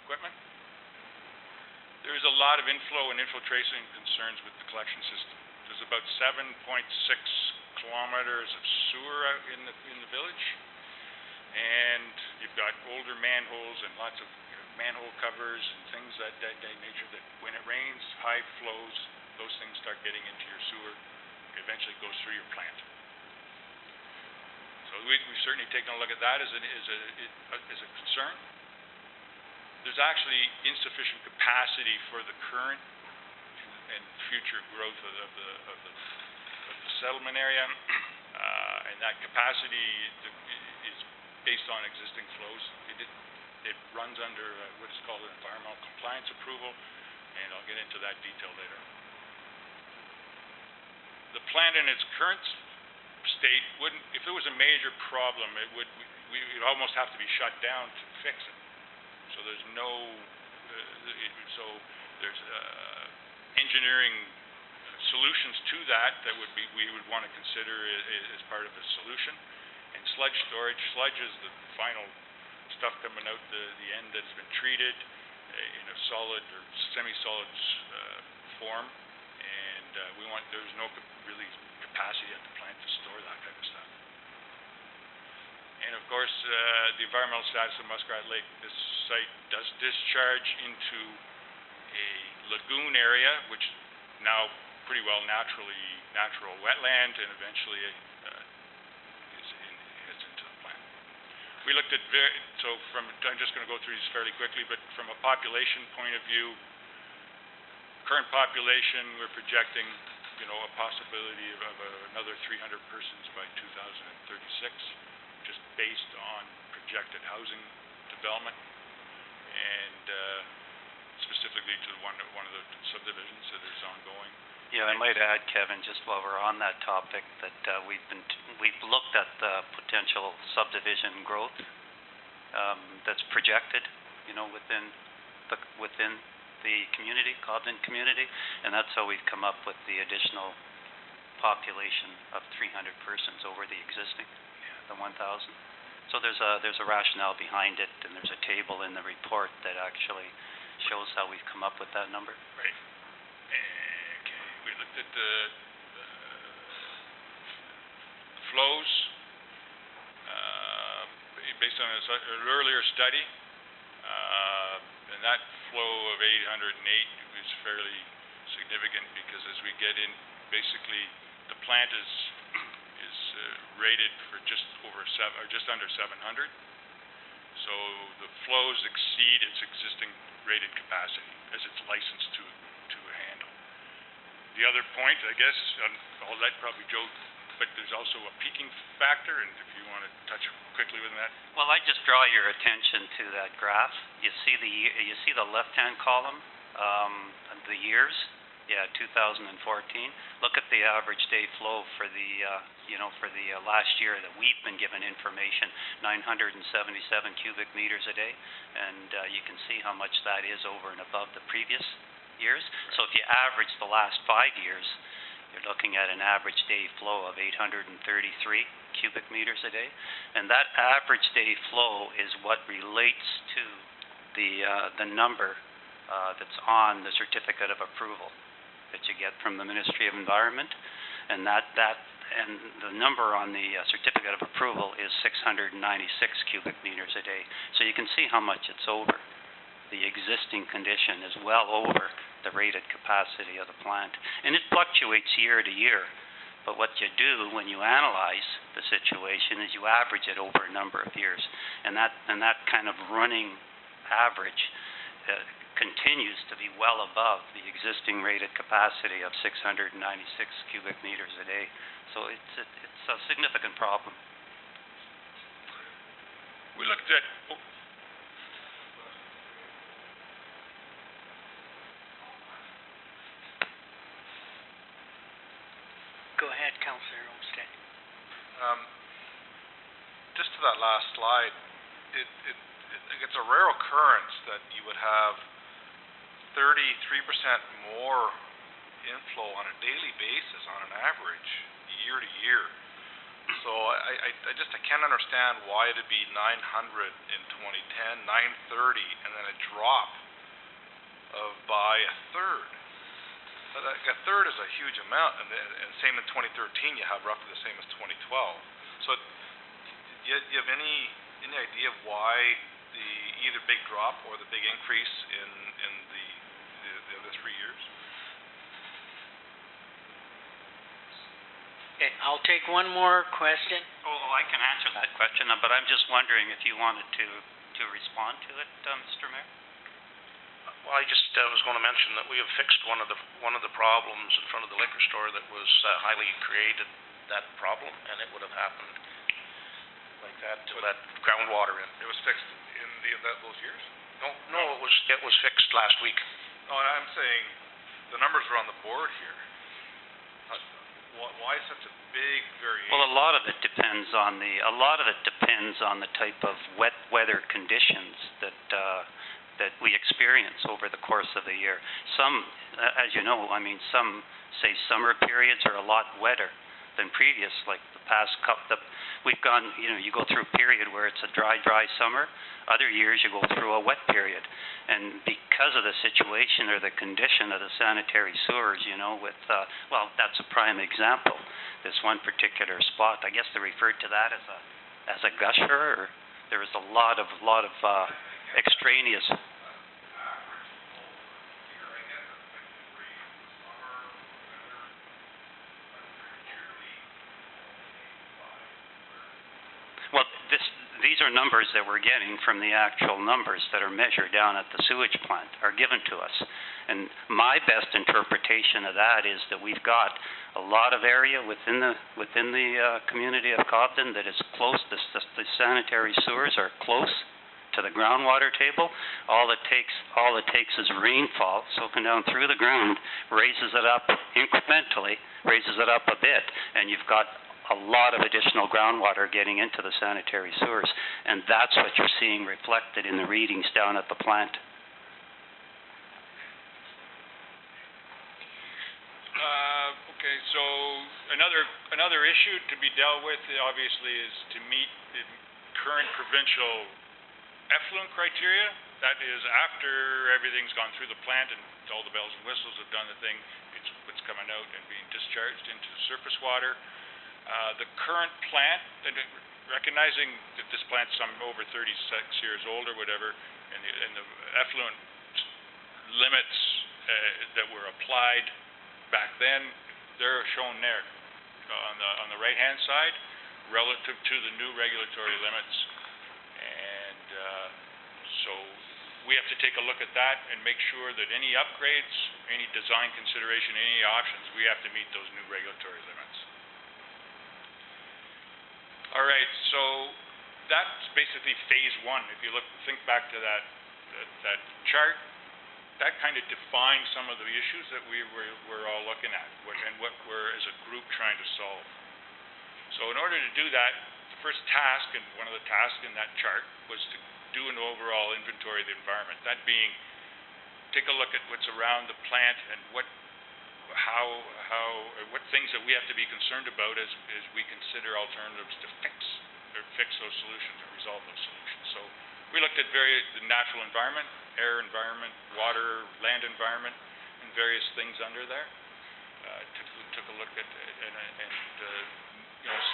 equipment. There is a lot of inflow and infiltration concerns with the collection system. There's about 7.6 kilometers of sewer out in the village, and you've got older manholes and lots of manhole covers and things that nature that when it rains, high flows, those things start getting into your sewer. It eventually goes through your plant. So we've certainly taken a look at that as a concern. There's actually insufficient capacity for the current and future growth of the settlement area, and that capacity is based on existing flows. It runs under what is called an environmental compliance approval, and I'll get into that detail later. The plant in its current state wouldn't, if it was a major problem, we'd almost have to be shut down to fix it. So there's there's engineering solutions to that we would want to consider as part of a solution. And sludge storage. Sludge is the final stuff coming out the end that's been treated in a solid or semi-solid form, and there's no really capacity at the plant to store that kind of stuff. And of course, the environmental status of Muskrat Lake. This site does discharge into a lagoon area, which now pretty well natural wetland, and eventually heads into the plant. We looked at I'm just going to go through these fairly quickly, but from a population point of view, current population, we're projecting, a possibility of another 300 persons by 2036, just based on projected housing development, and specifically to one of the subdivisions that is ongoing. Yeah, I might add, Kevin, just while we're on that topic, that we've looked at the potential subdivision growth that's projected, within the community, Cobden community, and that's how we've come up with the additional population of 300 persons over the existing, the 1,000. So there's a rationale behind it, and there's a table in the report that actually shows how we've come up with that number. Right. Okay. We looked at the flows based on an earlier study, and that flow of 808 is fairly significant, because as we get in, basically the plant is rated for just under 700. So the flows exceed its existing rated capacity as it's licensed to handle. The other point, I guess, I'll let probably Joe, but there's also a peaking factor, and if you want to touch quickly with that. Well, I just draw your attention to that graph. You see the left-hand column, the years. Yeah, 2014. Look at the average day flow for the last year that we've been given information, 977 cubic meters a day, and you can see how much that is over and above the previous years. Right. So if you average the last 5 years, you're looking at an average day flow of 833 cubic meters a day, and that average day flow is what relates to the number that's on the certificate of approval that you get from the Ministry of Environment, and and the number on the certificate of approval is 696 cubic meters a day. So you can see how much it's over. The existing condition is well over the rated capacity of the plant, and it fluctuates year to year. But what you do when you analyze the situation is you average it over a number of years, and that kind of running average continues to be well above the existing rated capacity of 696 cubic meters a day. So it's a significant problem. We looked at Go ahead, Councillor Olmsted. Just to that last slide, it's a rare occurrence that you would have 33% more inflow on a daily basis on an average year to year So I can't understand why it'd be 900 in 2010, 930, and then a drop of by a third. Like a third is a huge amount, and same in 2013, you have roughly the same as 2012. So, do you have any idea of why the either big drop or the big increase in the other 3 years? Okay, I'll take one more question. Oh, I can answer that question, but I'm just wondering if you wanted to respond to it, Mr. Mayor? Well, I just was going to mention that we have fixed one of the problems in front of the liquor store that was highly created that problem, and it would have happened like that to let groundwater in. It was fixed in those years? No, it was fixed last week. No, I'm saying the numbers are on the board here. Why such a big variation? Well, a lot of it depends on the type of wet weather conditions that we experience over the course of the year. Some, as you know, some say summer periods are a lot wetter than previous, like the past couple. We've gone, you go through a period where it's a dry summer. Other years you go through a wet period, and because of the situation or the condition of the sanitary sewers, well, that's a prime example. This one particular spot, I guess they referred to that as a gusher, or there was a lot of extraneous. Well, these are numbers that we're getting from the actual numbers that are measured down at the sewage plant, are given to us. And my best interpretation of that is that we've got a lot of area within the community of Cobden that is close. The sanitary sewers are close to the groundwater table. All it takes is rainfall soaking down through the ground, raises it up incrementally, raises it up a bit, and you've got a lot of additional groundwater getting into the sanitary sewers, and that's what you're seeing reflected in the readings down at the plant. Okay, so another issue to be dealt with, obviously, is to meet the current provincial effluent criteria. That is after everything's gone through the plant and all the bells and whistles have done the thing, it's coming out and being discharged into the surface water. The current plant, recognizing that this plant's over 36 years old or whatever, and the effluent limits that were applied back then, they're shown there on the right-hand side relative to the new regulatory limits. And so we have to take a look at that and make sure that any upgrades, any design consideration, any options, we have to meet those new regulatory limits. All right, so that's basically phase one. If you think back to that chart, that kind of defines some of the issues that we're all looking at, and what we're as a group trying to solve. So in order to do that, the first task, and one of the tasks in that chart, was to do an overall inventory of the environment. That being, take a look at what's around the plant and what things that we have to be concerned about as we consider alternatives to fix those solutions or resolve those solutions. So we looked at the natural environment, air environment, water, land environment, and various things under there. Took a look at and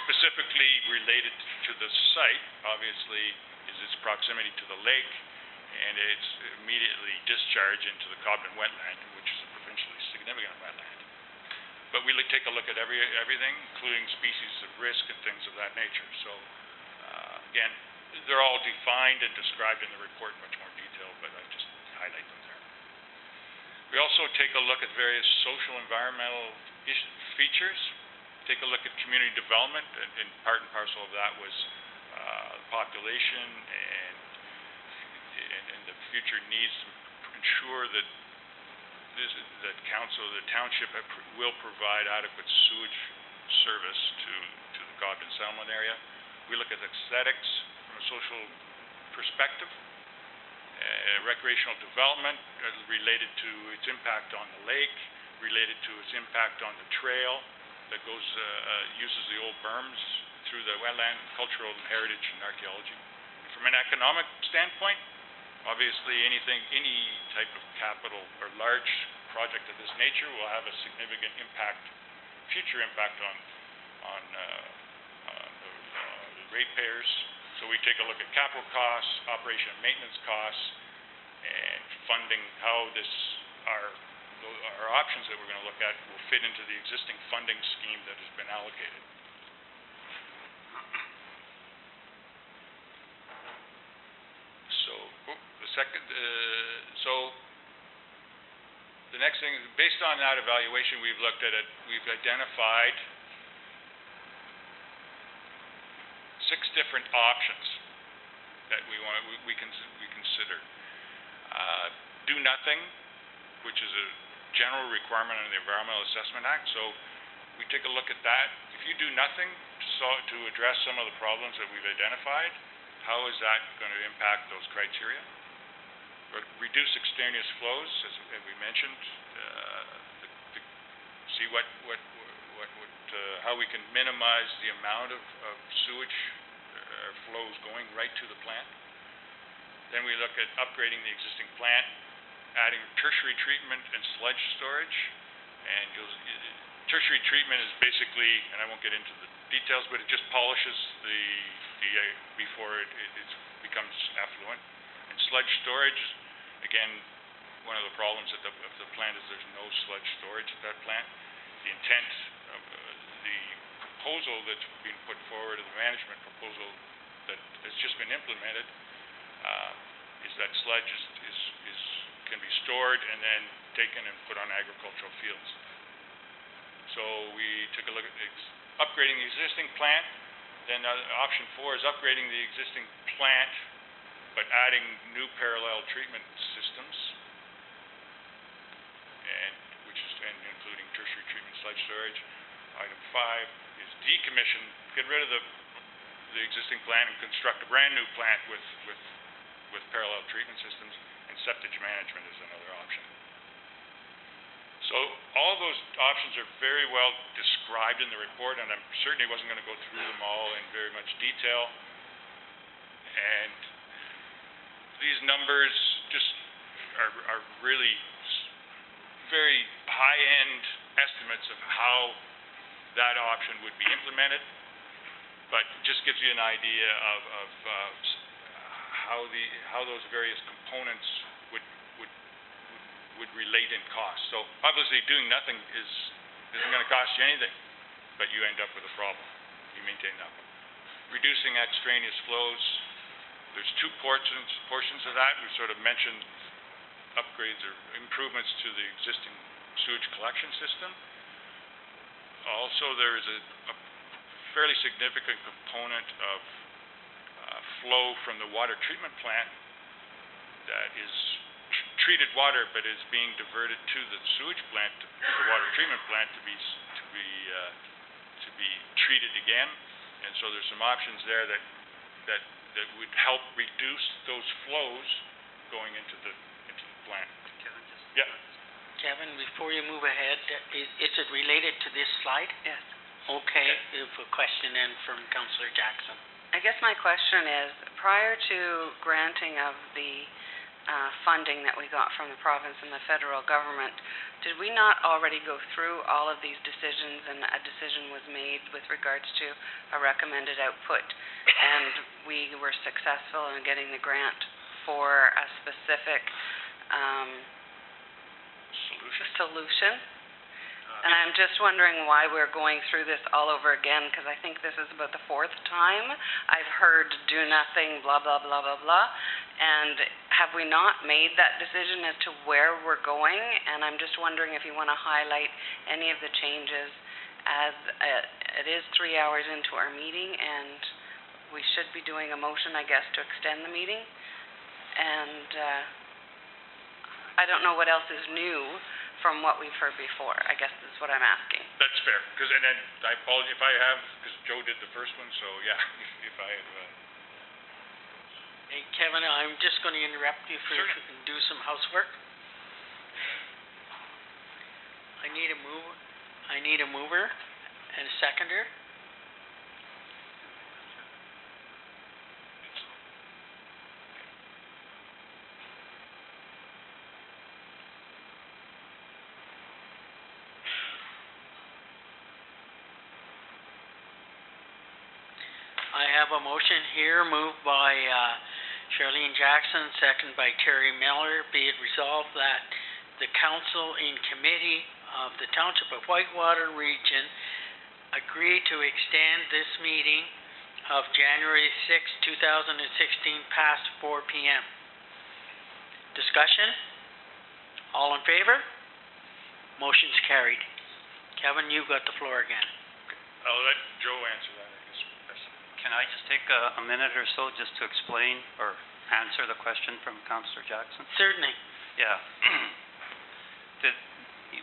specifically related to the site, obviously, is its proximity to the lake and its immediately discharge into the Cobden wetland, which is a provincially significant wetland. But we take a look at everything, including species of risk and things of that nature. So again, they're all defined and described in the report in much more detail, but I just highlight them there. We also take a look at various social environmental features. Take a look at community development, and part and parcel of that was population and the future needs to ensure that the township will provide adequate sewage service to the Cobden settlement area. We look at aesthetics from a social perspective, recreational development related to its impact on the lake, related to its impact on the trail that uses the old berms through the wetland, cultural and heritage and archaeology. From an economic standpoint, obviously any type of capital or large project of this nature will have a significant future impact on the ratepayers. So we take a look at capital costs, operation and maintenance costs, and funding, how our options that we're going to look at will fit into the existing funding scheme that has been allocated. So the next thing, based on that evaluation, we've looked at it. We've identified 6 different options that we consider. Do nothing, which is a general requirement under the Environmental Assessment Act. So we take a look at that. If you do nothing to address some of the problems that we've identified, how is that going to impact those criteria? Reduce extraneous flows, as we mentioned. See how we can minimize the amount of sewage flows going right to the plant. Then we look at upgrading the existing plant, adding tertiary treatment and sludge storage. And tertiary treatment is basically, and I won't get into the details, but it just polishes before it becomes affluent. And sludge storage, again, one of the problems of the plant is there's no sludge storage at that plant. The intent of the proposal that's been put forward, the management proposal that has just been implemented, is that sludge can be stored and then taken and put on agricultural fields. So we took a look at upgrading the existing plant. Then option 4 is upgrading the existing plant, but adding new parallel treatment systems, and including tertiary treatment, sludge storage. Item 5 is decommission, get rid of the existing plant and construct a brand new plant with parallel treatment systems, and septic management is another option. So all those options are very well described in the report, and I certainly wasn't going to go through them all in very much detail. And these numbers just are really very high-end estimates of how that option would be implemented, but just gives you an idea of how those various components would relate in cost. So obviously doing nothing isn't going to cost you anything, but you end up with a problem. You maintain that one. Reducing extraneous flows. There's 2 portions of that. We sort of mentioned upgrades or improvements to the existing sewage collection system. Also, there is a fairly significant component of flow from the water treatment plant that is treated water, but is being diverted to the sewage plant, to the water treatment plant, to be treated again. And so there's some options there that would help reduce those flows going into the plant. Kevin, Yeah. Kevin, before you move ahead, is it related to this slide? Yes. Okay, we have a question then from Councillor Jackson. I guess my question is, prior to granting of the funding that we got from the province and the federal government, did we not already go through all of these decisions and a decision was made with regards to a recommended output, and we were successful in getting the grant for a specific solution? And I'm just wondering why we're going through this all over again, because I think this is about the 4th time I've heard do nothing, blah, blah, blah, blah, blah. And have we not made that decision as to where we're going? And I'm just wondering if you want to highlight any of the changes, as it is 3 hours into our meeting, and we should be doing a motion, I guess, to extend the meeting. And I don't know what else is new from what we've heard before. I guess is what I'm asking. That's fair, and then I apologize if I have, because Joe did the first one, so yeah, if I have... Hey, Kevin, I'm just going to interrupt you for Sure. and do some housework. I need a mover and a seconder. have a motion here moved by Charlene Jackson, second by Terry Miller. Be it resolved that the council in committee of the Township of Whitewater Region agree to extend this meeting of January 6, 2016 past 4 p.m. Discussion? All in favor? Motion's carried. Kevin, you've got the floor again. I'll let Joe answer that, I guess. Can I just take a minute or so just to explain or answer the question from Councillor Jackson? Certainly. Yeah.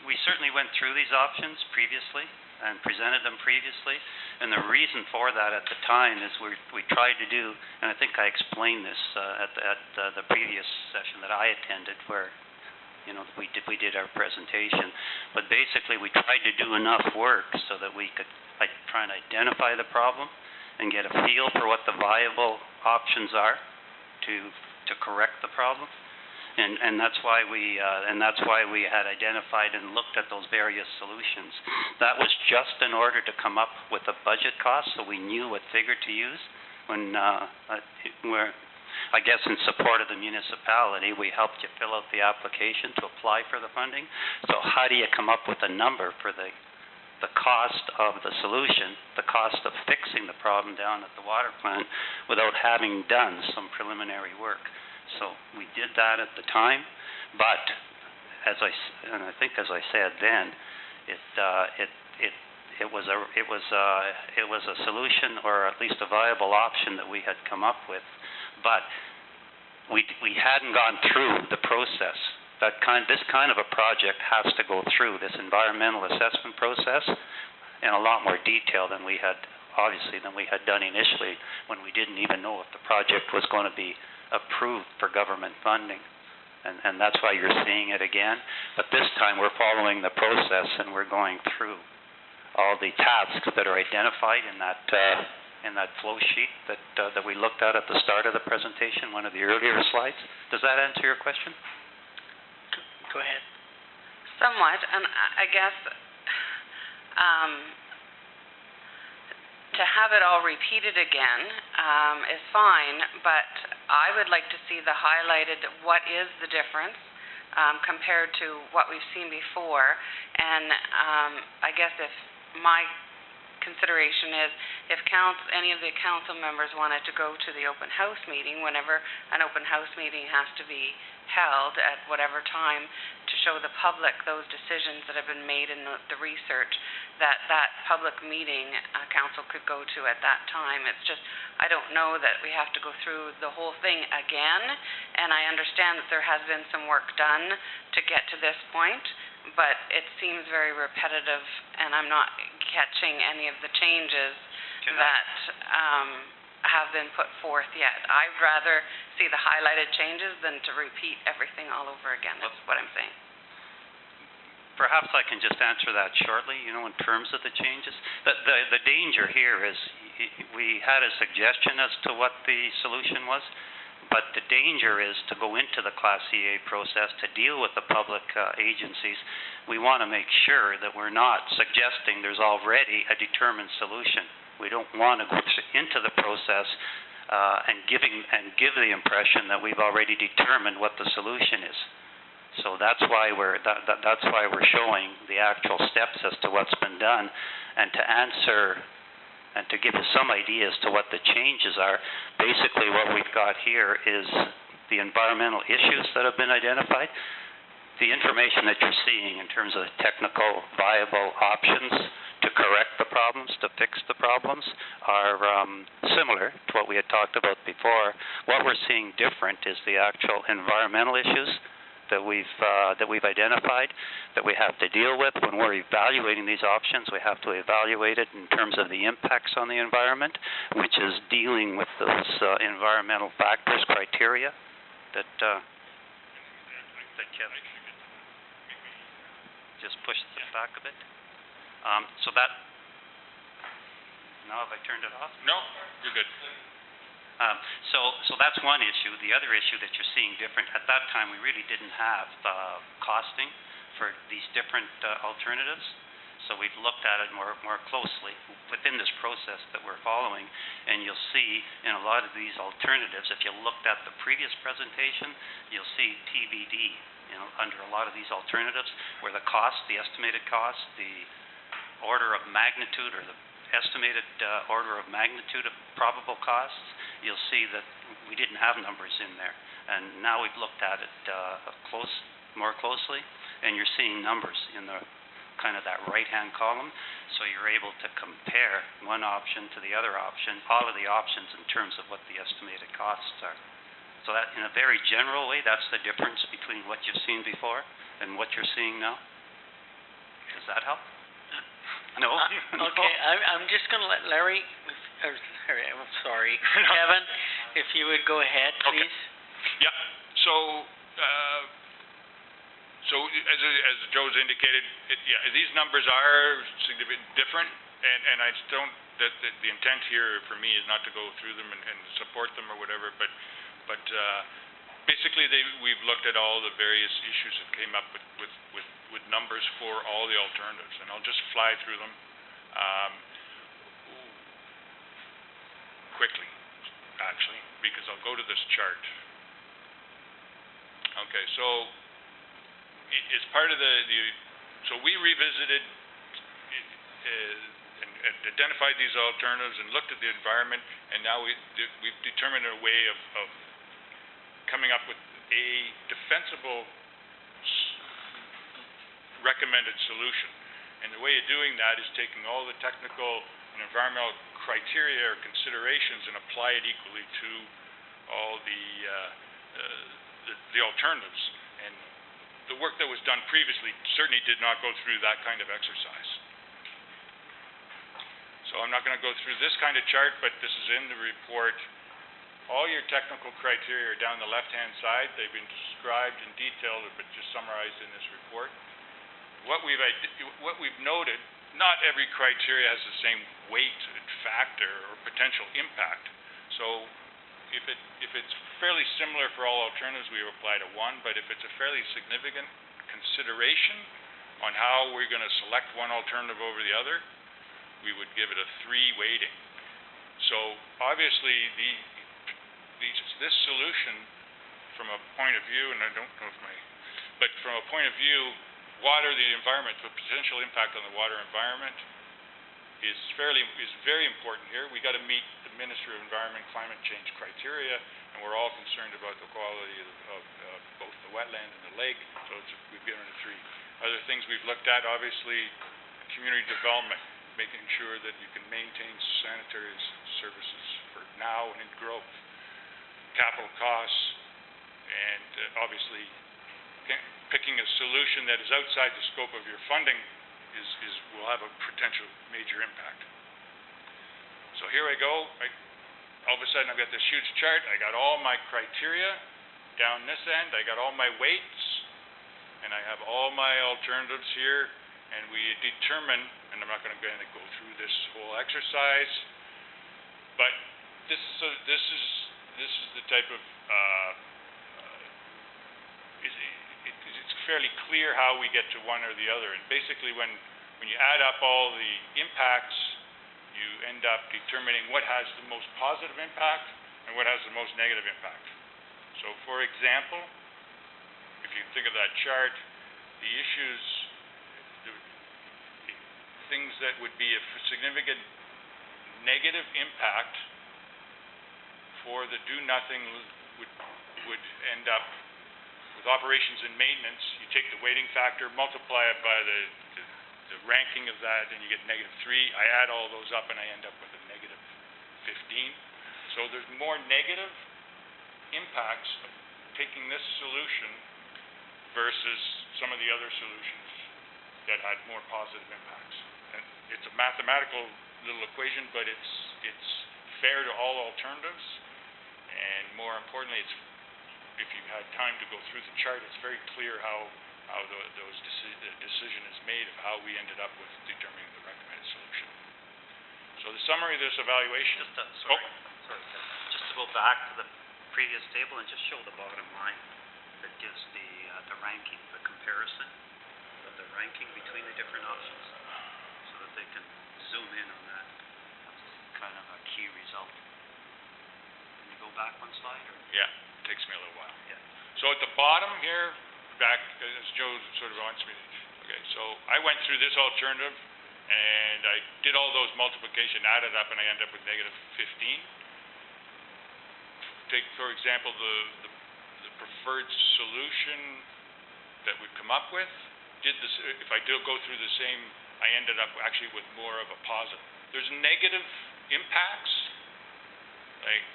We certainly went through these options previously and presented them previously, and the reason for that at the time is we tried to do, and I think I explained this at the previous session that I attended, where we did our presentation, but basically we tried to do enough work so that we could try and identify the problem and get a feel for what the viable options are to correct the problem. And that's why we had identified and looked at those various solutions. That was just in order to come up with a budget cost, so we knew what figure to use. When I guess in support of the municipality, we helped you fill out the application to apply for the funding. So how do you come up with a number for the cost of the solution, the cost of fixing the problem down at the water plant, without having done some preliminary work? So we did that at the time, but as I said then, it was a solution, or at least a viable option that we had come up with, but we hadn't gone through the process. This kind of a project has to go through this environmental assessment process in a lot more detail than we had done initially, when we didn't even know if the project was going to be approved for government funding, and that's why you're seeing it again. But this time we're following the process, and we're going through all the tasks that are identified in that flow sheet that we looked at the start of the presentation, one of the earlier slides. Does that answer your question? Go ahead. Somewhat, and I guess to have it all repeated again is fine, but I would like to see the highlighted what is the difference compared to what we've seen before. And I guess if my consideration is, if any of the council members wanted to go to the open house meeting, whenever an open house meeting has to be held at whatever time, to show the public those decisions that have been made in the research, that public meeting council could go to at that time. It's just, I don't know that we have to go through the whole thing again, and I understand that there has been some work done to get to this point, but it seems very repetitive, and I'm not catching any of the changes that have been put forth yet. I'd rather see the highlighted changes than to repeat everything all over again, is what I'm saying. Perhaps I can just answer that shortly, in terms of the changes. The danger here is we had a suggestion as to what the solution was, but the danger is to go into the Class EA process to deal with the public agencies. We want to make sure that we're not suggesting there's already a determined solution. We don't want to go into the process and give the impression that we've already determined what the solution is. So that's why we're showing the actual steps as to what's been done, and to answer and to give us some idea as to what the changes are. Basically, what we've got here is the environmental issues that have been identified. The information that you're seeing in terms of technical viable options to correct the problems, to fix the problems, are similar to what we had talked about before. What we're seeing different is the actual environmental issues that we've identified, that we have to deal with. When we're evaluating these options, we have to evaluate it in terms of the impacts on the environment, which is dealing with those environmental factors, criteria that Kevin just pushed this back a bit. So that, now have I turned it off? No, you're good. So that's one issue. The other issue that you're seeing different, at that time we really didn't have costing for these different alternatives. So we've looked at it more closely within this process that we're following, and you'll see in a lot of these alternatives, if you looked at the previous presentation, you'll see TBD, you know, under a lot of these alternatives, where the cost, the estimated cost, the order of magnitude or the estimated order of magnitude of probable costs, you'll see that we didn't have numbers in there. And now we've looked at it more closely, and you're seeing numbers in the kind of that right-hand column, so you're able to compare one option to the other option, all of the options in terms of what the estimated costs are. So that, in a very general way, that's the difference between what you've seen before and what you're seeing now. Does that help? No? No? Okay, I'm just gonna let Larry, Larry, I'm sorry, Kevin, if you would go ahead, Okay. please. Yeah, so as Joe's indicated, these numbers are significantly different, and I don't, the intent here for me is not to go through them and support them or whatever, but basically we've looked at all the various issues that came up with numbers for all the alternatives, and I'll just fly through them quickly, actually, because I'll go to this chart. Okay, so as part of so we revisited and identified these alternatives and looked at the environment, and now we've determined a way of coming up with a defensible recommended solution. And the way of doing that is taking all the technical and environmental criteria or considerations and apply it equally to all the alternatives. And the work that was done previously certainly did not go through that kind of exercise. So I'm not going to go through this kind of chart, but this is in the report. All your technical criteria are down the left-hand side. They've been described in detail, but just summarized in this report. What we've noted, not every criteria has the same weight, factor, or potential impact. So if it's fairly similar for all alternatives, we apply to one, but if it's a fairly significant consideration on how we're going to select one alternative over the other, we would give it a 3 weighting. So obviously this solution, from a point of view, and I don't know if but from a point of view, water, the environment, the potential impact on the water environment is very important here. We got to meet the Ministry of Environment climate change criteria, and we're all concerned about the quality of both the wetland and the lake, so we've given it a 3. Other things we've looked at, obviously, community development, making sure that you can maintain sanitary services for now and in growth, capital costs, and obviously picking a solution that is outside the scope of your funding will have a potential major impact. So here I go. All of a sudden I've got this huge chart. I got all my criteria down this end. I got all my weights, and I have all my alternatives here. And we determine, and I'm not going to go through this whole exercise, but this is the type of it's fairly clear how we get to one or the other. And basically, when you add up all the impacts, you end up determining what has the most positive impact and what has the most negative impact. So, for example, if you think of that chart, the issues, things that would be a significant negative impact for the do-nothing would end up with operations and maintenance. You take the weighting factor, multiply it by the ranking of that, and you get -3. I add all those up, and I end up with a -15. So there's more negative impacts of taking this solution versus some of the other solutions that had more positive impacts. And it's a mathematical little equation, but it's fair to all alternatives, and more importantly, if you've had time to go through the chart, it's very clear how the decision is made of how we ended up with determining the recommended solution. So the summary of this evaluation. Just to go back to the previous table and just show the bottom line that gives the ranking, the comparison of the ranking between the different options. they can zoom in on that. That's kind of a key result. Can you go back one slide, or? Yeah, it takes me a little while. Yeah. So at the bottom here, back, as Joe sort of wants me to, okay, so I went through this alternative, and I did all those multiplication, added up, and I ended up with -15. Take, for example, the preferred solution that we've come up with. Did this, if I do go through the same, I ended up actually with more of a positive. There's negative impacts, like,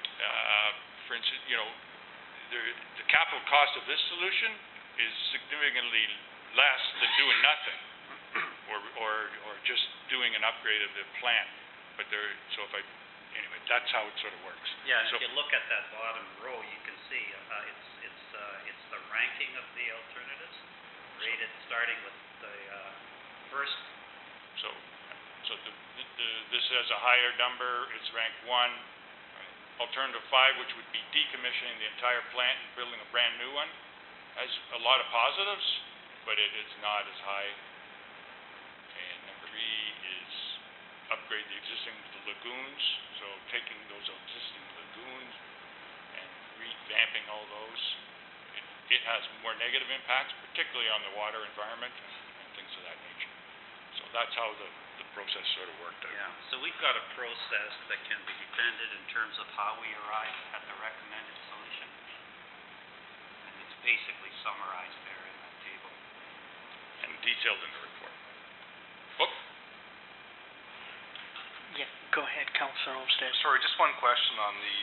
for instance, you know, the capital cost of this solution is significantly less than doing nothing, or just doing an upgrade of the plant. But so if I, anyway, that's how it sort of works. Yeah, and So, if you look at that bottom row, you can see, it's the ranking of the alternatives, rated starting with the, first. So this has a higher number, it's ranked 1. Alternative 5, which would be decommissioning the entire plant and building a brand new one, has a lot of positives, but it is not as high. And number 3 is upgrade the existing lagoons, so taking those existing lagoons and revamping all those. It has more negative impacts, particularly on the water environment and things of that nature. So that's how the process sort of worked out. Yeah, so we've got a process that can be defended in terms of how we arrive at the recommended solution. And it's basically summarized there in that table. And detailed in the report. Book? Yeah, go ahead, Councillor Olmsted. Sorry, just one question on the,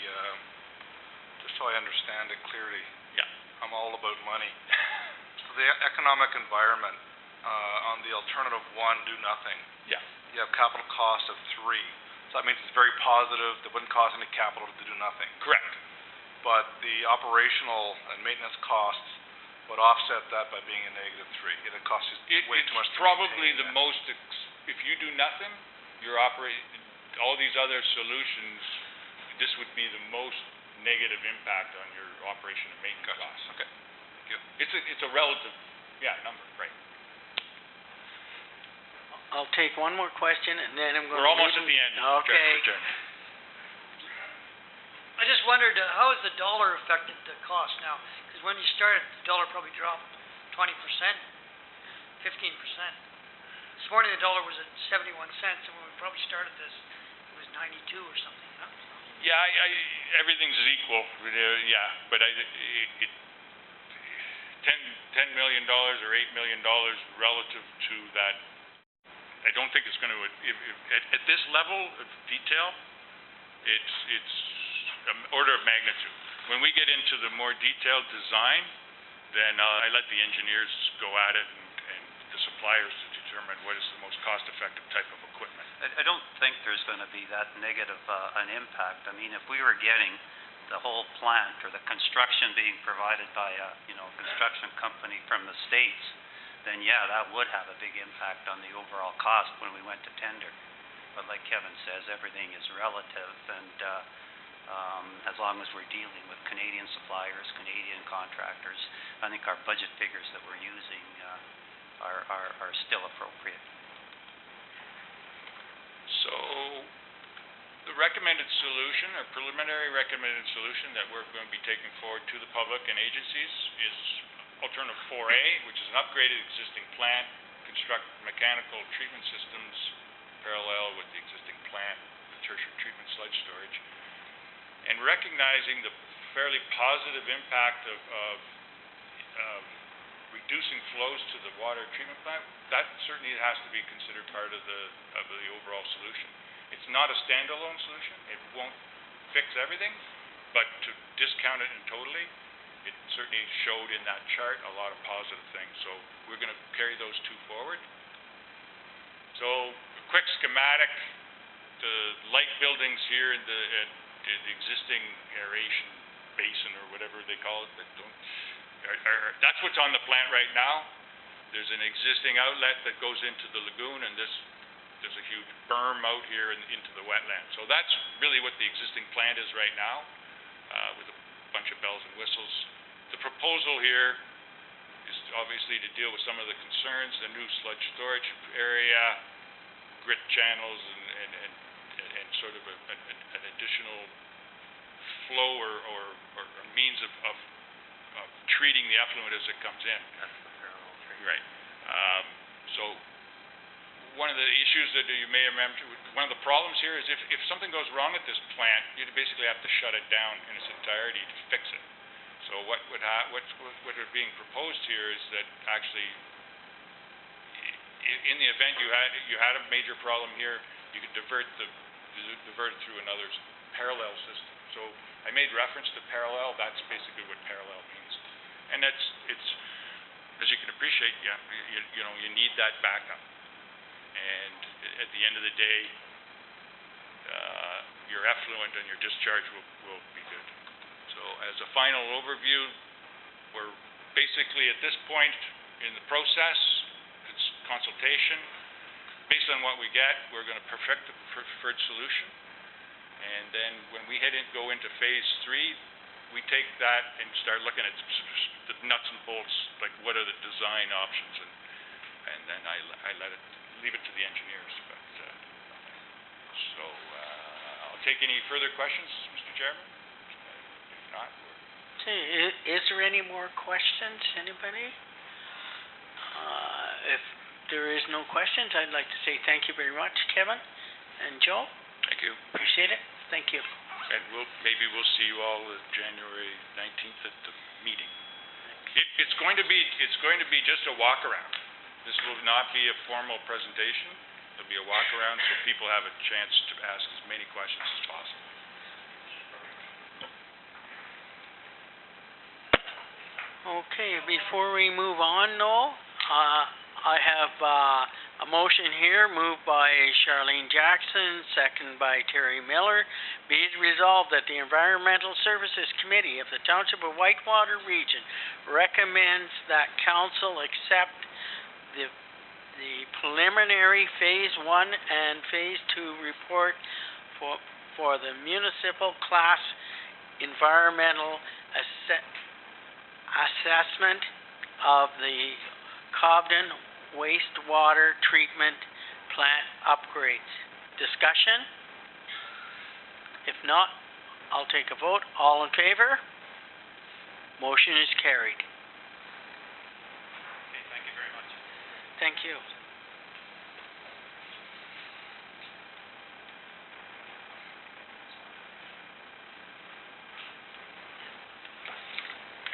just so I understand it clearly. Yeah. I'm all about money. So the economic environment, on the alternative 1, do nothing. Yeah. You have capital cost of 3. So that means it's very positive, it wouldn't cost any capital to do nothing. Correct. But the operational and maintenance costs would offset that by being a -3. It costs you way too much It's to probably maintain the that. most, if you do nothing, you're operating, all these other solutions, this would be the most negative impact on your operation and maintenance costs. Okay. Thank you. It's a relative, number, right. I'll take one more question, and then I'm going to... We're almost at the end. Okay. Mr. Chairman. I just wondered, how has the dollar affected the cost now? Because when you started, the dollar probably dropped 20%, 15%. This morning, the dollar was at 71 cents, and when we probably started this, it was 92 or something, huh? Yeah, everything's equal, but $10 million or $8 million relative to that, I don't think it's going to, at this level of detail, it's an order of magnitude. When we get into the more detailed design, then I let the engineers go at it and the suppliers to determine what is the most cost-effective type of equipment. I don't think there's going to be that negative an impact. I mean, if we were getting the whole plant or the construction being provided by a construction company from the States, then yeah, that would have a big impact on the overall cost when we went to tender. But like Kevin says, everything is relative, and as long as we're dealing with Canadian suppliers, Canadian contractors, I think our budget figures that we're using are still appropriate. So, the recommended solution, or preliminary recommended solution that we're going to be taking forward to the public and agencies is alternative 4A, which is an upgraded existing plant, construct mechanical treatment systems parallel with the existing plant, the tertiary treatment sludge storage, and recognizing the fairly positive impact of reducing flows to the water treatment plant. That certainly has to be considered part of the overall solution. It's not a standalone solution. It won't fix everything, but to discount it in totally, it certainly showed in that chart a lot of positive things. So we're going to carry those two forward. So a quick schematic, the light buildings here in the existing aeration basin or whatever they call it, that that's what's on the plant right now. There's an existing outlet that goes into the lagoon, and there's a huge berm out here into the wetland. So that's really what the existing plant is right now, with a bunch of bells and whistles. The proposal here is obviously to deal with some of the concerns, the new sludge storage area, grit channels and sort of an additional flow or a means of treating the effluent as it comes in. That's the parallel tree. Right. So one of the issues that you may remember, one of the problems here is if something goes wrong at this plant, you basically have to shut it down in its entirety to fix it. So what is being proposed here is that actually, in the event you had a major problem here, you could divert it through another parallel system. So I made reference to parallel. That's basically what parallel means, and it's as you can appreciate, you need that backup. And at the end of the day, your effluent and your discharge will be good. So as a final overview, we're basically at this point in the process, it's consultation. Based on what we get, we're going to perfect the preferred solution. And then when we go into phase 3, we take that and start looking at the nuts and bolts, like what are the design options, and then I leave it to the engineers. But I'll take any further questions, Mr. Chairman. If not, Is there any more questions, anybody? If there is no questions, I'd like to say thank you very much, Kevin and Joe. thank you. Appreciate it. Thank you. And maybe we'll see you all January 19th at the meeting. It's going to be just a walk around. This will not be a formal presentation. It'll be a walk around so people have a chance to ask as many questions as possible. Okay, before we move on, Noel, I have a motion here moved by Charlene Jackson, second by Terry Miller. Be it resolved that the Environmental Services Committee of the Township of Whitewater Region recommends that council accept the preliminary Phase 1 and Phase 2 report for the municipal class environmental assessment of the Cobden wastewater treatment plant upgrades. Discussion? If not, I'll take a vote. All in favor? Motion is carried. Okay, thank you very much. Thank you.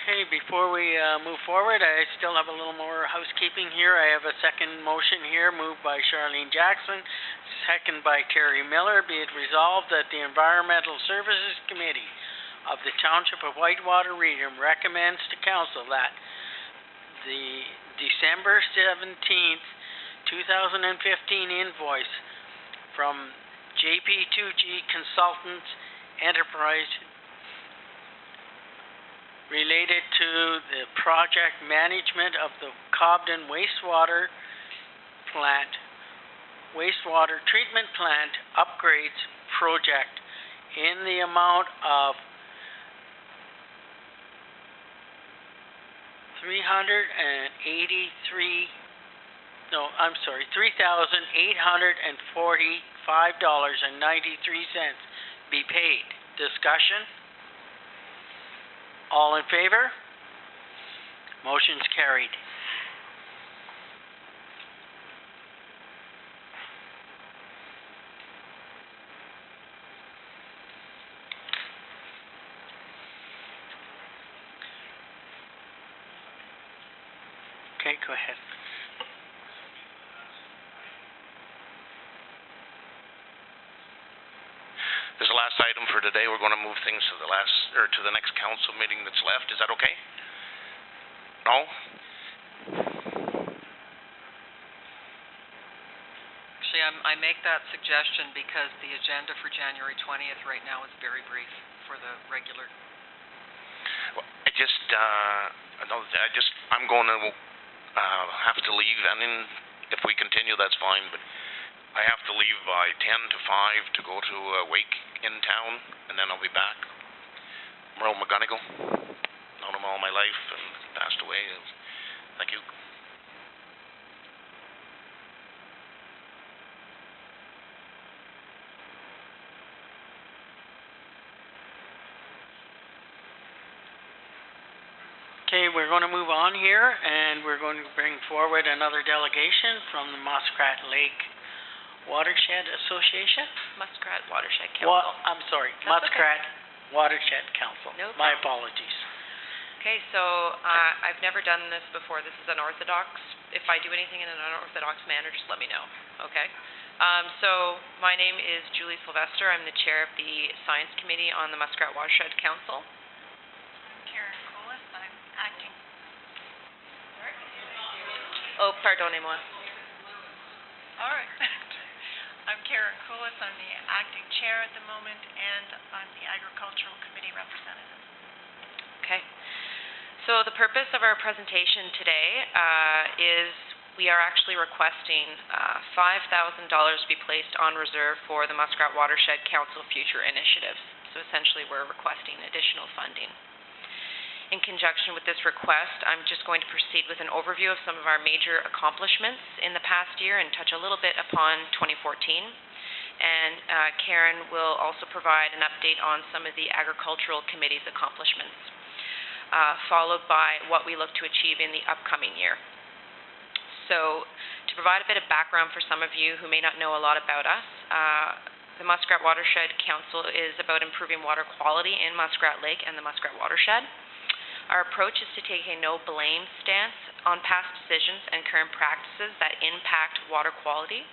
Okay, before we move forward, I still have a little more housekeeping here. I have a second motion here moved by Charlene Jackson, second by Terry Miller. Be it resolved that the Environmental Services Committee of the Township of Whitewater Region recommends to council that the December 17th, 2015 invoice from JP2G Consultants Enterprise related to the project management of the Cobden wastewater treatment plant upgrades project in the amount of $3,845.93 be paid. Discussion? All in favor? Motion's carried. Okay, go ahead. This is the last item for today. We're going to move things to the next council meeting that's left. Is that okay? No? Actually, I make that suggestion because the agenda for January 20th right now is very brief for the regular. Well, I'm going to have to leave, and then if we continue, that's fine, but I have to leave by 10 to 5 to go to a wake in town, and then I'll be back. Merle McGonigal, known him all my life, and passed away. Thank you. Okay, we're going to move on here, and we're going to bring forward another delegation from the Muskrat Lake Watershed Association. Muskrat Watershed Wa- Council. I'm sorry, That's Muskrat Watershed Council. No My problem. apologies. Okay, so I've never done this before. This is unorthodox. If I do anything in an unorthodox manner, just let me know, okay? So my name is Julie Sylvester. I'm the chair of the Science Committee on the Muskrat Watershed Council. Karen Colas, I'm acting. Oh, pardonnez-moi. All right. I'm Karen Colas, I'm the acting chair at the moment, and I'm the Agricultural Committee representative. Okay. So the purpose of our presentation today is we are actually requesting $5,000 be placed on reserve for the Muskrat Watershed Council future initiatives. So essentially we're requesting additional funding. In conjunction with this request, I'm just going to proceed with an overview of some of our major accomplishments in the past year and touch a little bit upon 2014. And Karen will also provide an update on some of the Agricultural Committee's accomplishments, followed by what we look to achieve in the upcoming year. So to provide a bit of background for some of you who may not know a lot about us, the Muskrat Watershed Council is about improving water quality in Muskrat Lake and the Muskrat Watershed. Our approach is to take a no-blame stance on past decisions and current practices that impact water quality,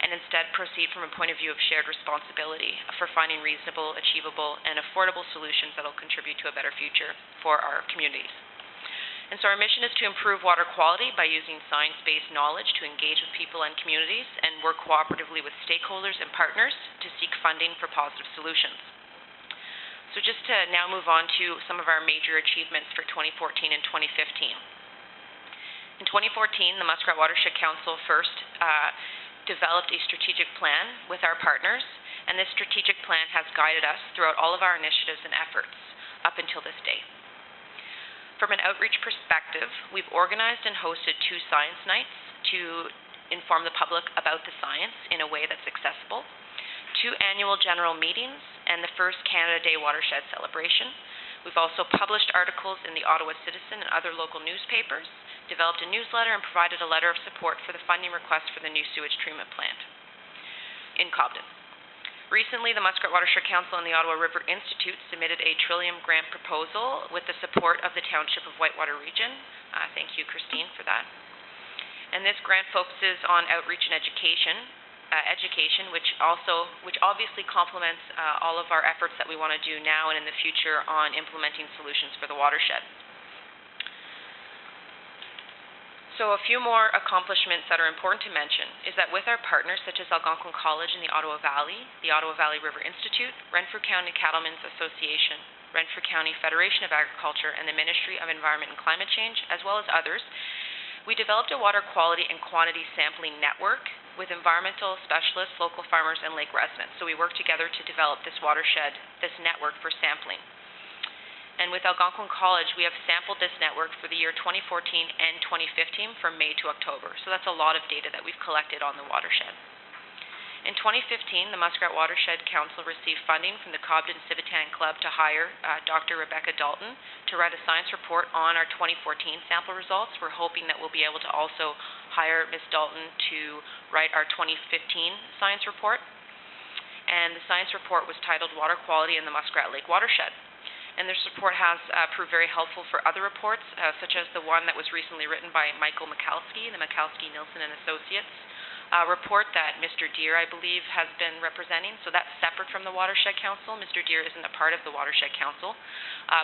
and instead proceed from a point of view of shared responsibility for finding reasonable, achievable, and affordable solutions that will contribute to a better future for our communities. And so our mission is to improve water quality by using science-based knowledge to engage with people and communities and work cooperatively with stakeholders and partners to seek funding for positive solutions. So just to now move on to some of our major achievements for 2014 and 2015. In 2014, the Muskrat Watershed Council first developed a strategic plan with our partners, and this strategic plan has guided us throughout all of our initiatives and efforts up until this day. From an outreach perspective, we've organized and hosted 2 science nights to inform the public about the science in a way that's accessible, 2 annual general meetings, and the first Canada Day Watershed celebration. We've also published articles in the Ottawa Citizen and other local newspapers, developed a newsletter, and provided a letter of support for the funding request for the new sewage treatment plant in Cobden. Recently, the Muskrat Watershed Council and the Ottawa River Institute submitted a Trillium grant proposal with the support of the Township of Whitewater Region. Thank you, Christine, for that. And this grant focuses on outreach and education, which obviously complements all of our efforts that we want to do now and in the future on implementing solutions for the watershed. So a few more accomplishments that are important to mention is that with our partners such as Algonquin College in the Ottawa Valley, the Ottawa Valley River Institute, Renfrew County Cattlemen's Association, Renfrew County Federation of Agriculture, and the Ministry of Environment and Climate Change, as well as others, we developed a water quality and quantity sampling network with environmental specialists, local farmers, and lake residents. So we work together to develop this watershed, this network for sampling. And with Algonquin College, we have sampled this network for the year 2014 and 2015 from May to October. So that's a lot of data that we've collected on the watershed. In 2015, the Muskrat Watershed Council received funding from the Cobden Civitan Club to hire Dr. Rebecca Dalton to write a science report on our 2014 sample results. We're hoping that we'll be able to also hire Ms. Dalton to write our 2015 science report. And the science report was titled Water Quality in the Muskrat Lake Watershed. And this report has proved very helpful for other reports, such as the one that was recently written by Michael Michalski, the Michalski, Nielsen and Associates report that Mr. Deere, I believe, has been representing. So that's separate from the Watershed Council. Mr. Deere isn't a part of the Watershed Council,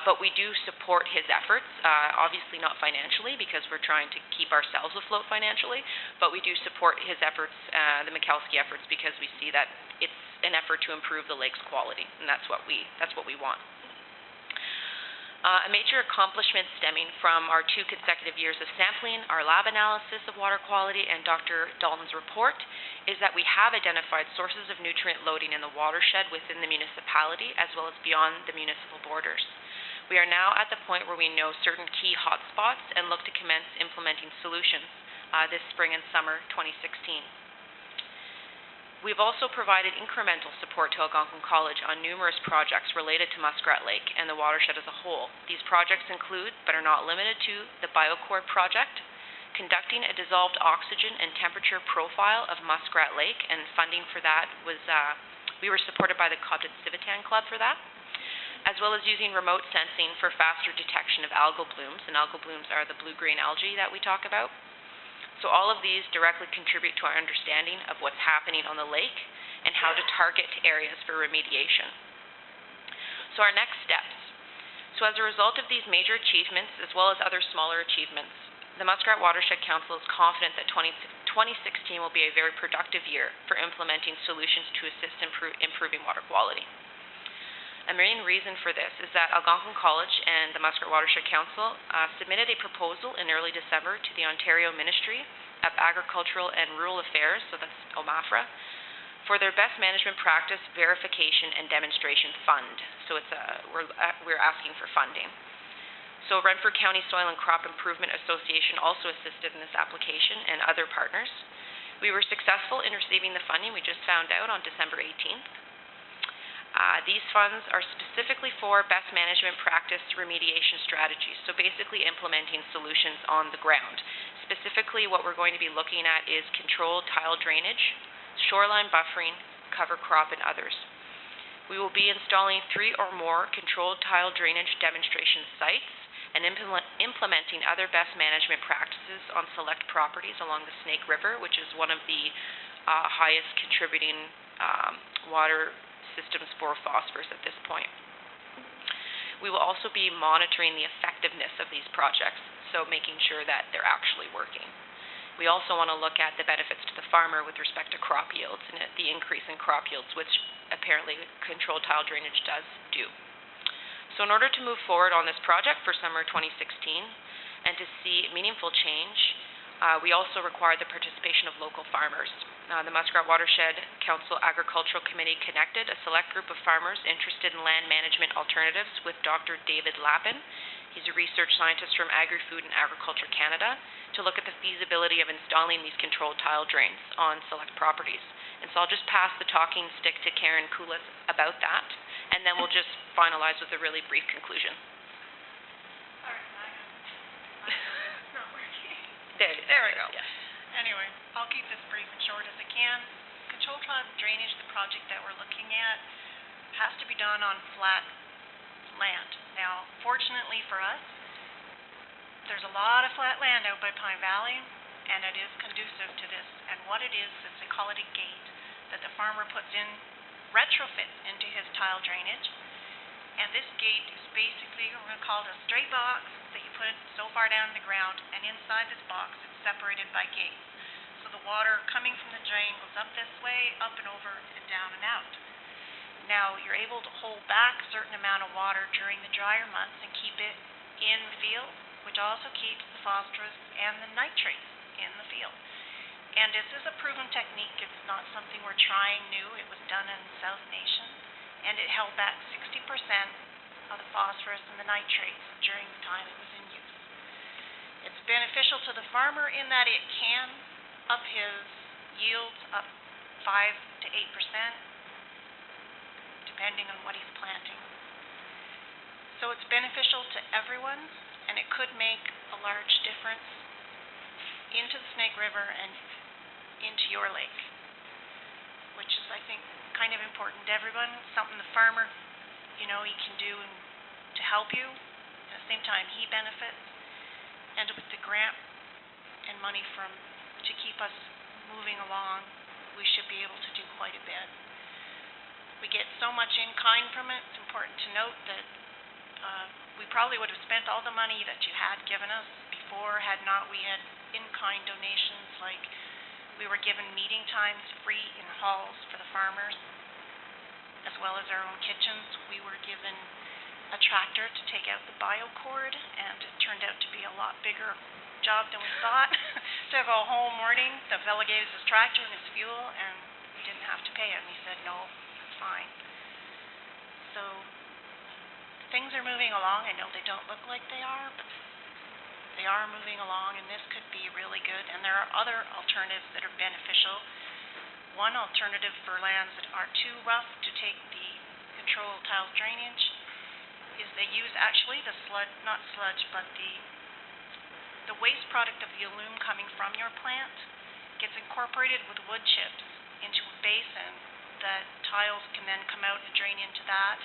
but we do support his efforts, obviously not financially because we're trying to keep ourselves afloat financially, but we do support his efforts, the Michalski efforts, because we see that it's an effort to improve the lake's quality, and that's what we want. A major accomplishment stemming from our 2 consecutive years of sampling, our lab analysis of water quality, and Dr. Dalton's report is that we have identified sources of nutrient loading in the watershed within the municipality as well as beyond the municipal borders. We are now at the point where we know certain key hotspots and look to commence implementing solutions this spring and summer 2016. We've also provided incremental support to Algonquin College on numerous projects related to Muskrat Lake and the watershed as a whole. These projects include, but are not limited to, the BioCore project, conducting a dissolved oxygen and temperature profile of Muskrat Lake, and funding for that was, we were supported by the Cobden Civitan Club for that, as well as using remote sensing for faster detection of algal blooms, and algal blooms are the blue-green algae that we talk about. So all of these directly contribute to our understanding of what's happening on the lake and how to target areas for remediation. So our next steps. So as a result of these major achievements, as well as other smaller achievements, the Muskrat Watershed Council is confident that 2016 will be a very productive year for implementing solutions to assist improving water quality. A main reason for this is that Algonquin College and the Muskrat Watershed Council submitted a proposal in early December to the Ontario Ministry of Agricultural and Rural Affairs, so that's OMAFRA, for their Best Management Practice Verification and Demonstration Fund. So it's we're asking for funding. So Renfrew County Soil and Crop Improvement Association also assisted in this application, and other partners. We were successful in receiving the funding, we just found out on December 18th. These funds are specifically for best management practice remediation strategies, so basically implementing solutions on the ground. Specifically, what we're going to be looking at is controlled tile drainage, shoreline buffering, cover crop, and others. We will be installing 3 or more controlled tile drainage demonstration sites and implementing other best management practices on select properties along the Snake River, which is one of the highest contributing water systems for phosphorus at this point. We will also be monitoring the effectiveness of these projects, so making sure that they're actually working. We also want to look at the benefits to the farmer with respect to crop yields and the increase in crop yields, which apparently controlled tile drainage does do. So in order to move forward on this project for summer 2016 and to see meaningful change, we also require the participation of local farmers. The Muskrat Watershed Council Agricultural Committee connected a select group of farmers interested in land management alternatives with Dr. David Lappin. He's a research scientist from Agri-Food and Agriculture Canada to look at the feasibility of installing these controlled tile drains on select properties. And so I'll just pass the talking stick to Karen Kulis about that, and then we'll just finalize with a really brief conclusion. All right, it's not working. There we go. Yeah. Anyway, I'll keep this brief and short as I can. Controlled tile drainage, the project that we're looking at, has to be done on flat land. Now, fortunately for us, there's a lot of flat land out by Pine Valley, and it is conducive to this. And what it is they call it a gate that the farmer puts in, retrofits into his tile drainage. And this gate is basically, we're going to call it a straight box that you put so far down in the ground, and inside this box it's separated by gates. So the water coming from the drain goes up this way, up and over, and down and out. Now, you're able to hold back a certain amount of water during the drier months and keep it in the field, which also keeps the phosphorus and the nitrates in the field. And this is a proven technique. It's not something we're trying new. It was done in the South Nation, and it held back 60% of the phosphorus and the nitrates during the time it was in use. It's beneficial to the farmer in that it can up his yields up 5 to 8%, depending on what he's planting. So it's beneficial to everyone, and it could make a large difference into the Snake River and into your lake, which is, I think, kind of important to everyone. Something the farmer, he can do to help you. At the same time, he benefits. And with the grant and money to keep us moving along, we should be able to do quite a bit. We get so much in kind from it. It's important to note that we probably would have spent all the money that you had given us before had not we had in-kind donations, like we were given meeting times free in halls for the farmers, as well as our own kitchens. We were given a tractor to take out the biocord, and it turned out to be a lot bigger job than we thought. Took a whole morning. The fellow gave us his tractor and his fuel, and we didn't have to pay it. And he said, no, it's fine. So things are moving along. I know they don't look like they are, but they are moving along, and this could be really good. And there are other alternatives that are beneficial. one alternative for lands that are too rough to take the controlled tile drainage is they use actually the not sludge, but the waste product of the alume coming from your plant gets incorporated with wood chips into a basin that tiles can then come out and drain into that,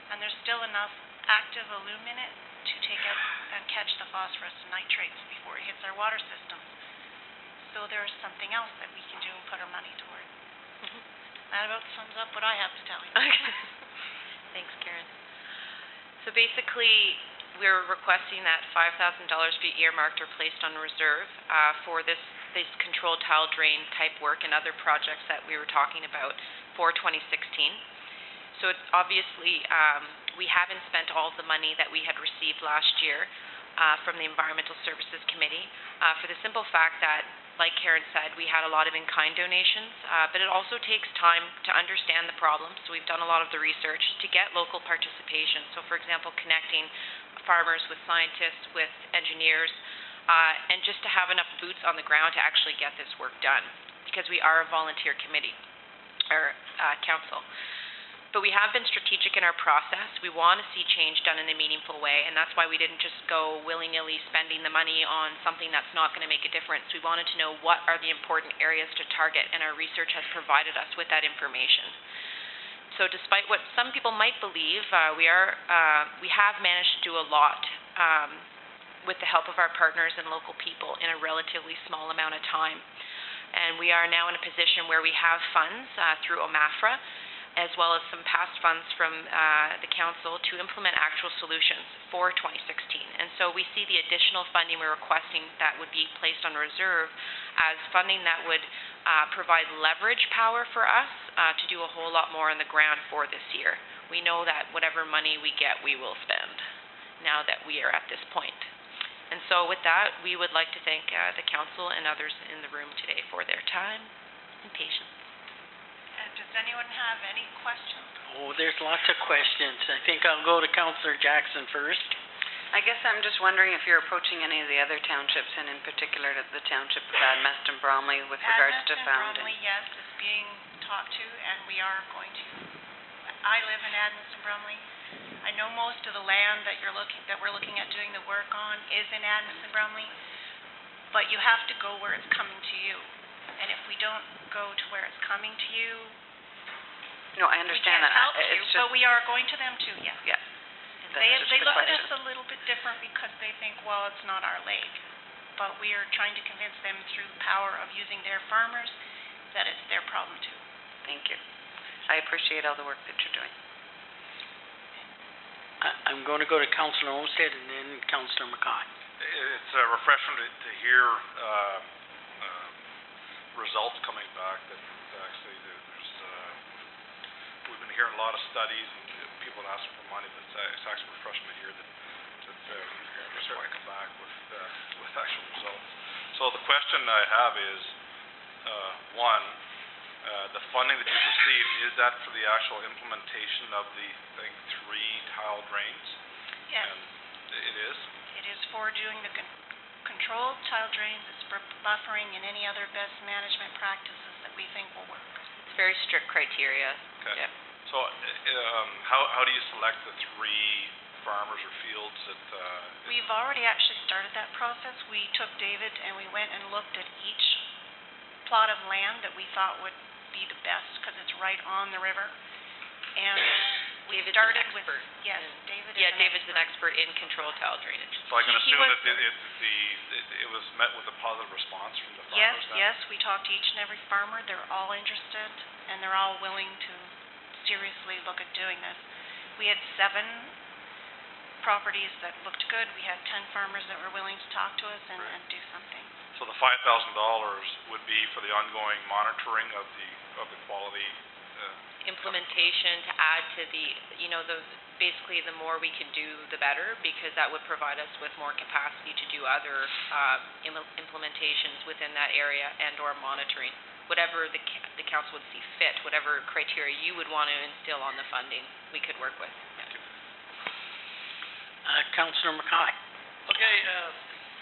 and there's still enough active alume in it to take out and catch the phosphorus and nitrates before it hits our water systems. So there's something else that we can do and put our money toward. That about sums up what I have to tell you. Okay. Thanks, Karen. So basically, we're requesting that $5,000 be earmarked or placed on reserve for this controlled tile drain type work and other projects that we were talking about for 2016. So it's obviously, we haven't spent all of the money that we had received last year from the Environmental Services Committee for the simple fact that, like Karen said, we had a lot of in-kind donations, but it also takes time to understand the problem. So we've done a lot of the research to get local participation. So for example, connecting farmers with scientists, with engineers, and just to have enough boots on the ground to actually get this work done, because we are a volunteer committee, or council. But we have been strategic in our process. We want to see change done in a meaningful way, and that's why we didn't just go willy-nilly spending the money on something that's not going to make a difference. We wanted to know what are the important areas to target, and our research has provided us with that information. So despite what some people might believe, we have managed to do a lot with the help of our partners and local people in a relatively small amount of time. And we are now in a position where we have funds through OMAFRA, as well as some past funds from the council to implement actual solutions for 2016. And so we see the additional funding we're requesting that would be placed on reserve as funding that would provide leverage power for us to do a whole lot more on the ground for this year. We know that whatever money we get, we will spend now that we are at this point. And so with that, we would like to thank the council and others in the room today for their time and patience. Does anyone have any questions? Oh, there's lots of questions. I think I'll go to Councillor Jackson first. I guess I'm just wondering if you're approaching any of the other townships, and in particular the township of Admest and Bromley with regards to founding. Bromley, yes, is being talked to, and we are going to. I live in Admest and Bromley. I know most of the land that we're looking at doing the work on is in Admest and Bromley, but you have to go where it's coming to you. And if we don't go to where it's coming to you, no, I understand that. We can't help you, It's just, but we are going to them too, yes. Yeah. They look at us a little bit different because they think, well, it's not our lake. But we are trying to convince them through the power of using their farmers that it's their problem too. Thank you. I appreciate all the work that you're doing. I'm going to go to Councillor Olmsted and then Councillor McCaw. It's refreshing to hear results coming back that actually there's we've been hearing a lot of studies and people asking for money, but it's actually refreshing to hear that we're starting to come back with actual results. So the question I have is, one, the funding that you've received, is that for the actual implementation of the, I think, 3 tile drains? Yes. And it is? It is for doing the controlled tile drains, it's for buffering and any other best management practices that we think will work. It's very strict criteria. Okay. Yep. So how do you select the 3 farmers or fields that... We've already actually started that process. We took David and we went and looked at each plot of land that we thought would be the best because it's right on the river. And we started with... Yes, David's an expert in controlled tile drainage. So I can assume that it was met with a positive response from the farmers then? Yes, we talked to each and every farmer. They're all interested and they're all willing to seriously look at doing this. We had 7 properties that looked good. We had 10 farmers that were willing to talk to us and do something. So the $5,000 would be for the ongoing monitoring of the quality... implementation to add to the, basically the more we can do, the better, because that would provide us with more capacity to do other implementations within that area and or monitoring. Whatever the council would see fit, whatever criteria you would want to instill on the funding, we could work with. Councillor McCaw. Okay,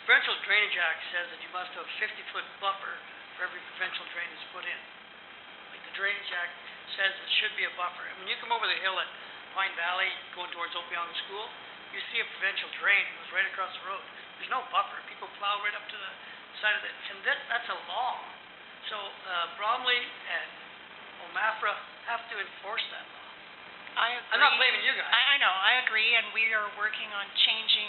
Provincial Drainage Act says that you must have a 50-foot buffer for every provincial drain that's put in. Like the Drainage Act says it should be a buffer. And when you come over the hill at Pine Valley, going towards Opeonga School, you see a provincial drain, it goes right across the road. There's no buffer, people plow right up to the side of it, and that's a law. So, Bromley and Omafra have to enforce that law. I agree. I'm not blaming you guys. I know, I agree, and we are working on changing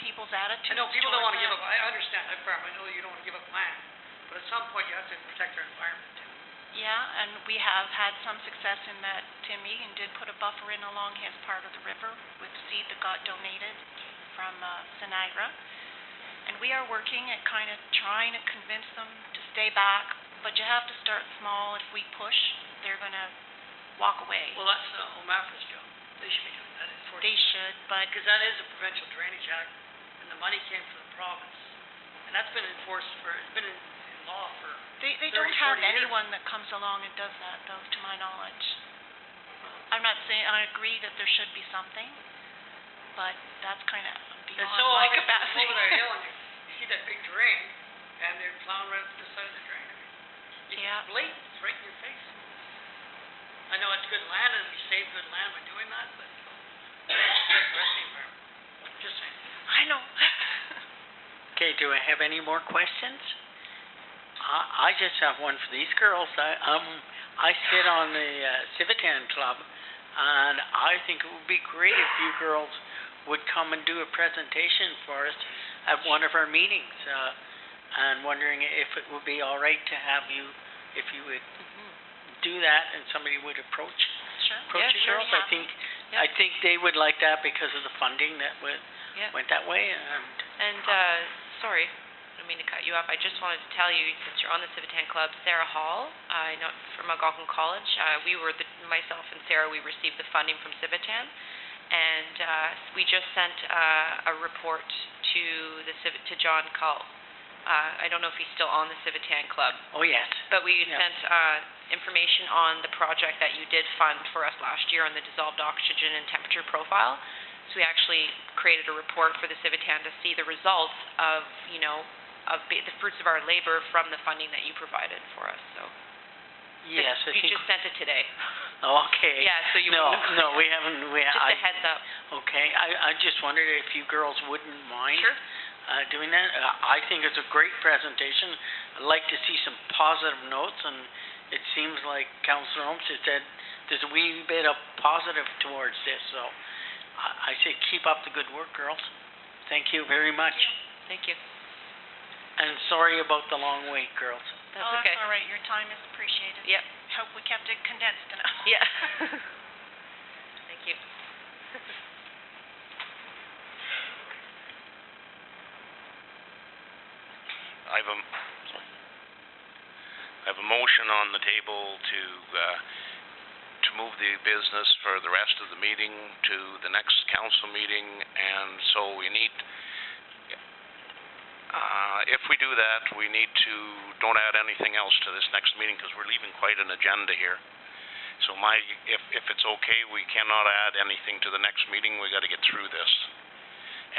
people's attitudes I know people don't towards wanna give that. up, I understand, I know you don't wanna give up land, but at some point you have to protect our environment too. Yeah, and we have had some success in that Tim Egan did put a buffer in along his part of the river with seed that got donated from Sinagra. And we are working at kind of trying to convince them to stay back, but you have to start small. If we push, they're gonna walk away. Well, that's Omafra's job, they should be doing that, enforcing. They should, but Because that is a provincial drainage act, and the money came from the province. And that's been enforced it's been in law for they 30, don't have 40 years. anyone that comes along and does that, though, to my knowledge. I'm not saying, I agree that there should be something, but that's kind of beyond And so my obviously, capacity. over that hill, and you see that big drain, and they're plowing right up to the side of the drain. Yeah. It's blatant, it's right in your face. I know it's good land, and we save good land by doing that, but it's good for the environment. Just saying. I know. Okay, do I have any more questions? I just have one for these girls. I sit on the Civitan Club, and I think it would be great if you girls would come and do a presentation for us at one of our meetings. And wondering if it would be all right to have you, if you would do that, and somebody would approach Sure. you girls. I think I think they would like that because of the funding that went that way. And, sorry, I don't mean to cut you off. I just wanted to tell you, since you're on the Civitan Club, Sarah Hall, I know from Algonquin College, myself and Sarah, we received the funding from Civitan, and we just sent a report to John Cull. I don't know if he's still on the Civitan Club. Oh, yes. But we sent information on the project that you did fund for us last year on the dissolved oxygen and temperature profile. So we actually created a report for the Civitan to see the results of, the fruits of our labor from the funding that you provided for us. So Yes, I you think. just sent it today. Oh, okay. Yeah, so you No, wouldn't- no, we haven't. Just a heads up. Okay, I just wondered if you girls wouldn't mind Sure. doing that. I think it's a great presentation. I'd like to see some positive notes, and it seems like Councillor Holmes has said there's a wee bit of positive towards this. So I say keep up the good work, girls. Thank you very much. Thank you. And sorry about the long wait, girls. That's Oh, okay. that's all right, your time is appreciated. Yep. Hope we kept it condensed enough. Yeah. Thank you. I have a motion on the table to move the business for the rest of the meeting to the next council meeting, and so we need, if we do that, we need to, don't add anything else to this next meeting, because we're leaving quite an agenda here. So if it's okay, we cannot add anything to the next meeting, we gotta get through this.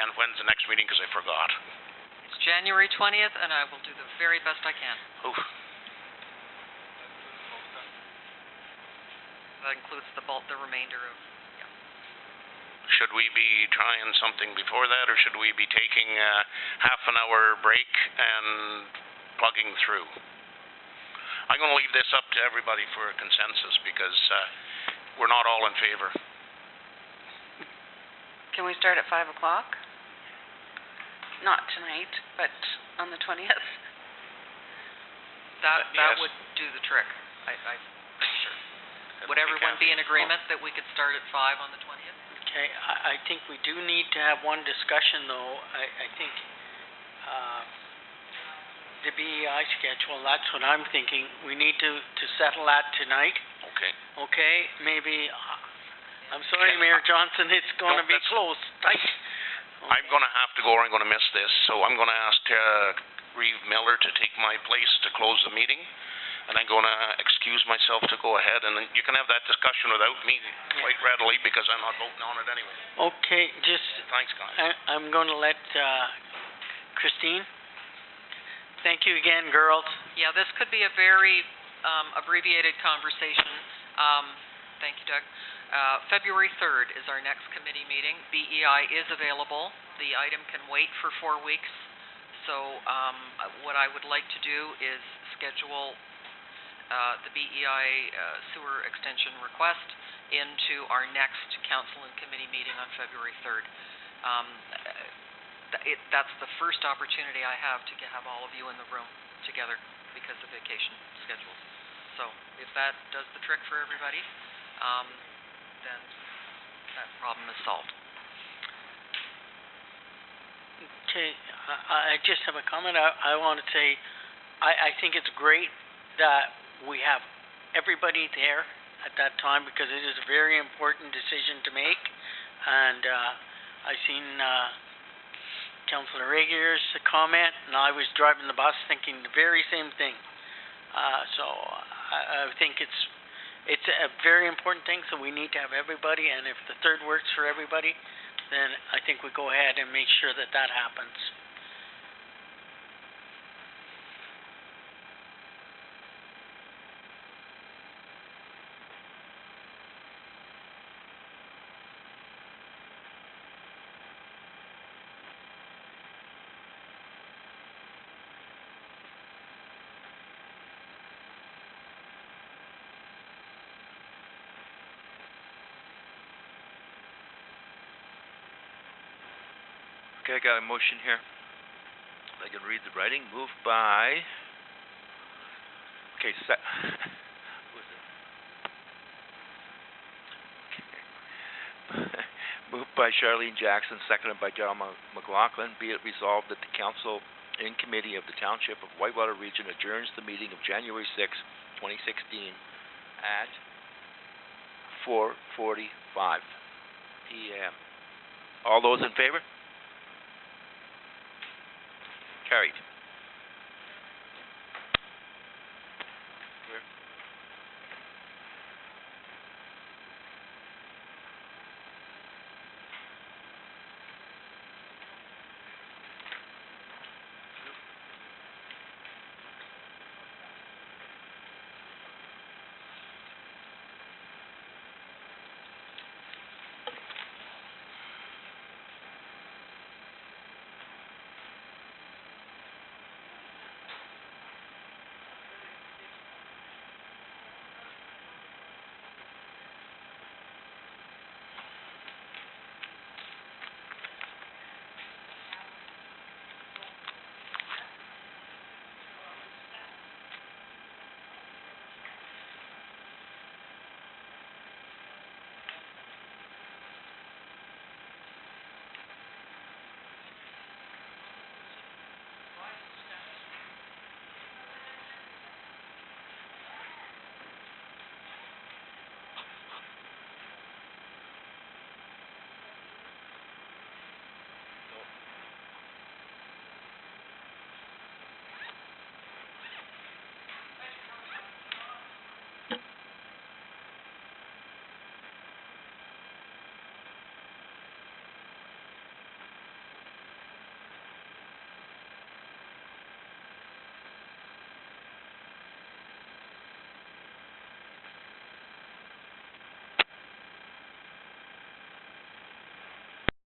And when's the next meeting, because I forgot? It's January 20th, and I will do the very best I can. Oof. That includes the remainder of, Should we be trying something before that, or should we be taking a half an hour break and plugging through? I'm gonna leave this up to everybody for a consensus, because we're not all in favor. Can we start at 5 o'clock? Not tonight, but on the 20th? that Yes. would do the trick. I'm sure. Would We everyone can't be in agreement that we could start at 5 on the 20th? Okay, I think we do need to have one discussion, though. I think the BEI schedule, that's what I'm thinking. We need to settle that tonight, Okay. okay? Maybe, I'm sorry, Mayor Johnson, it's gonna be that's- close, tight. I'm gonna have to go, or I'm gonna miss this, so I'm gonna ask Reeve Miller to take my place to close the meeting, and I'm gonna excuse myself to go ahead, and then you can have that discussion without me quite readily, because I'm not voting on it anyway. Okay, just, Thanks, guys. I'm gonna let Christine. Thank you again, girls. Yeah, this could be a very abbreviated conversation. Thank you, Doug. February 3rd is our next committee meeting. BEI is available. The item can wait for 4 weeks. So what I would like to do is schedule the BEI sewer extension request into our next council and committee meeting on February 3rd. That's the first opportunity I have to have all of you in the room together because of vacation schedules. So if that does the trick for everybody, then that problem is solved. Okay, I just have a comment. I want to say, I think it's great that we have everybody there at that time because it is a very important decision to make. And I've seen Councillor Reagier's comment, and I was driving the bus thinking the very same thing. So I think it's a very important thing, so we need to have everybody, and if the 3rd works for everybody, then I think we go ahead and make sure that that happens. Okay, I got a motion here. I can read the writing. Moved by... Okay, who is it? Okay. Moved by Charlene Jackson, seconded by John McLaughlin. Be it resolved that the council in committee of the Township of Whitewater Region adjourns the meeting of January 6, 2016 at 4:45 p.m. All those in favor? Carried.